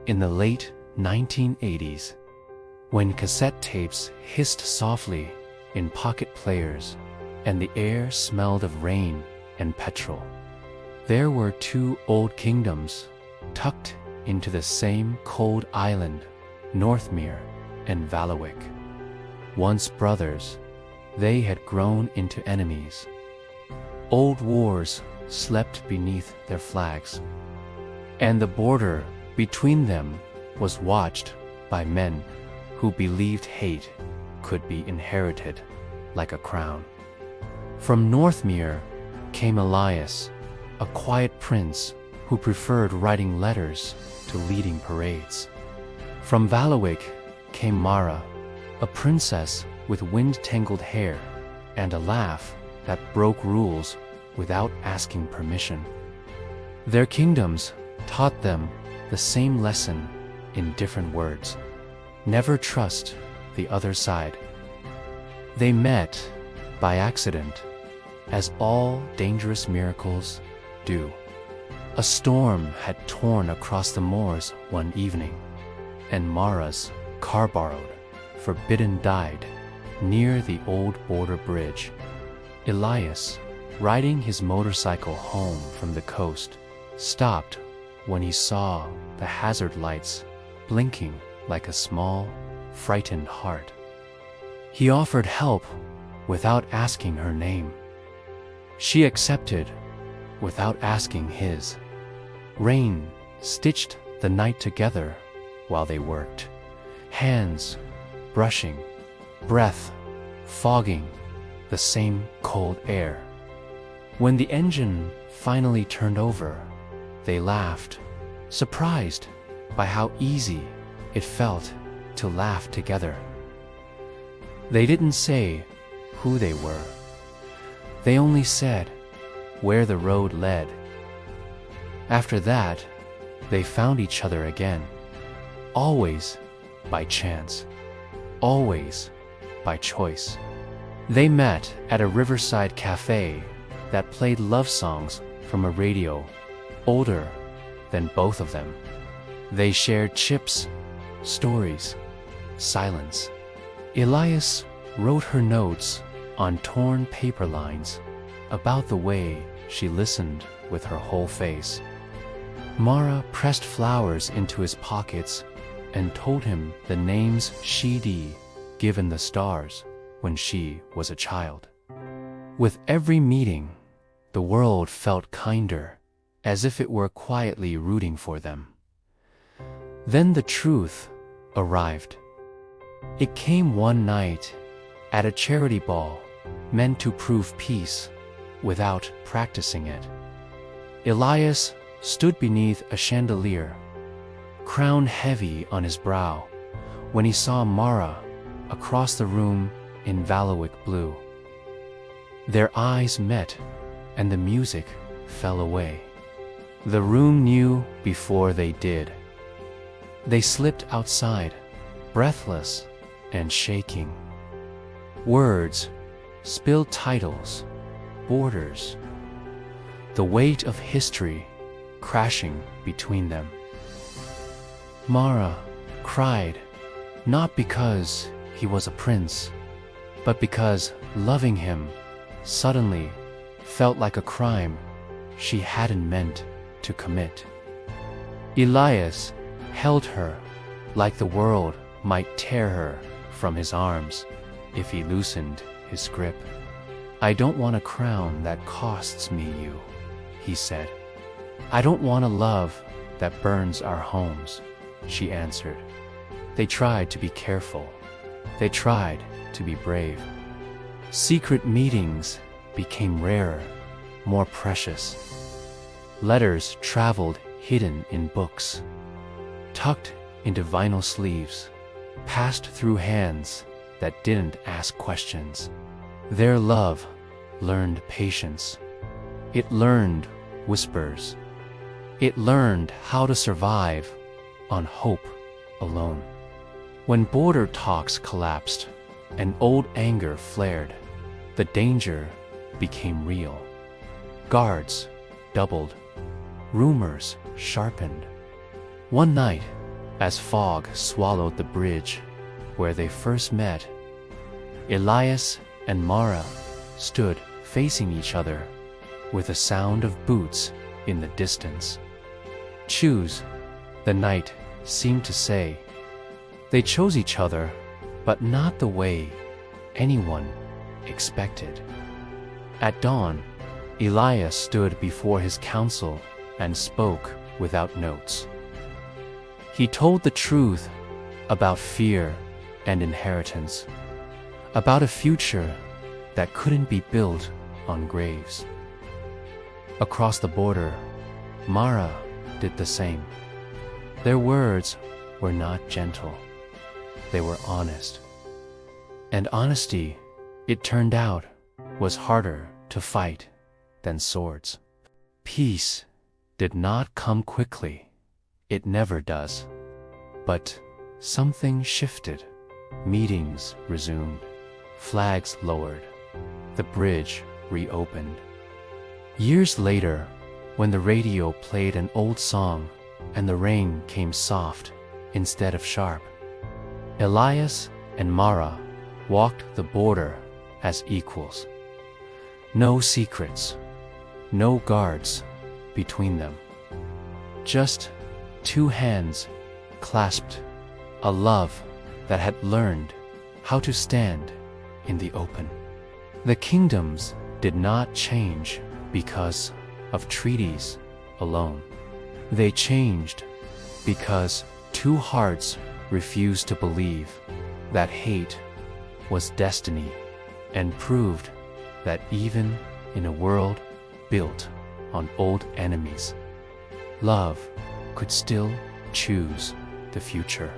in the late 1980s, when cassette tapes hissed softly in pocket players and the air smelled of rain and petrol. There were two old kingdoms tucked into the same cold island, Northmere and Valawick. Once brothers, they had grown into enemies. Old wars slept beneath their flags, and the border between them was watched by men who believed hate could be inherited like a crown. From Northmere came Elias, a quiet prince who preferred writing letters to leading parades. From Valawick came Mara, a princess with wind-tangled hair and a laugh that broke rules without asking permission. Their kingdoms taught them the same lesson in different words: never trust the other side. They met by accident, as all dangerous miracles do. A storm had torn across the moors one evening, and Mara's car borrowed, forbidden died near the old border bridge. Elias, riding his motorcycle home from the coast, stopped when he saw the hazard lights blinking like a small, frightened heart. He offered help without asking her name. She accepted without asking his. Rain stitched the night together while they worked, hands brushing, breath fogging the same cold air. When the engine finally turned over, they laughed, surprised by how easy it felt to laugh together. They didn't say who they were. They only said where the road led. After that, they found each other again, always by chance, always by choice. They met at a riverside cafe that played love songs from a radio older than both of them. They shared chips, stories, silence. Elias wrote her notes on torn paper lines about the way she listened with her whole face. Mara pressed flowers into his pockets and told him the names she'd given the stars when she was a child. With every meeting, the world felt kinder, as if it were quietly rooting for them. Then the truth arrived. It came one night at a charity ball meant to prove peace without practicing it. Elias stood beneath a chandelier, crown heavy on his brow, when he saw Mara across the room in Valawick blue. Their eyes met, and the music fell away. The room knew before they did. They slipped outside, breathless and shaking. Words spilled titles, borders, the weight of history crashing between them. Mara cried, not because he was a prince, but because loving him suddenly felt like a crime she hadn't meant to commit. Elias held her like the world might tear her from his arms if he loosened his grip. "I don't want a crown that costs me you," he said. "I don't want a love that burns our homes," she answered. They tried to be careful. They tried to be brave. Secret meetings became rarer, more precious. Letters traveled hidden in books, tucked into vinyl sleeves, passed through hands that didn't ask questions. Their love learned patience. It learned whispers. It learned how to survive on hope alone. When border talks collapsed and old anger flared, the danger became real. Guards doubled. Rumors sharpened. One night, as fog swallowed the bridge where they first met. Elias and Mara stood facing each other with a sound of boots in the distance. Choose, the night seemed to say. They chose each other, but not the way anyone expected. At dawn, Elias stood before his council and spoke without notes. He told the truth about fear and inheritance, about a future that couldn't be built on graves. Across the border, Mara did the same. Their words were not gentle. They were honest. And honesty, it turned out, was harder to fight than swords. Peace did not come quickly. It never does. But something shifted. Meetings resumed. Flags lowered. The bridge reopened. Years later, when the radio played an old song and the rain came soft instead of sharp, Elias and Mara walked the border as equals. No secrets, no guards between them. Just two hands clasped, a love that had learned how to stand in the open. The kingdoms did not change because of treaties alone. They changed because two hearts refused to believe that hate was destiny and proved that even in a world built on old enemies, love could still choose the future.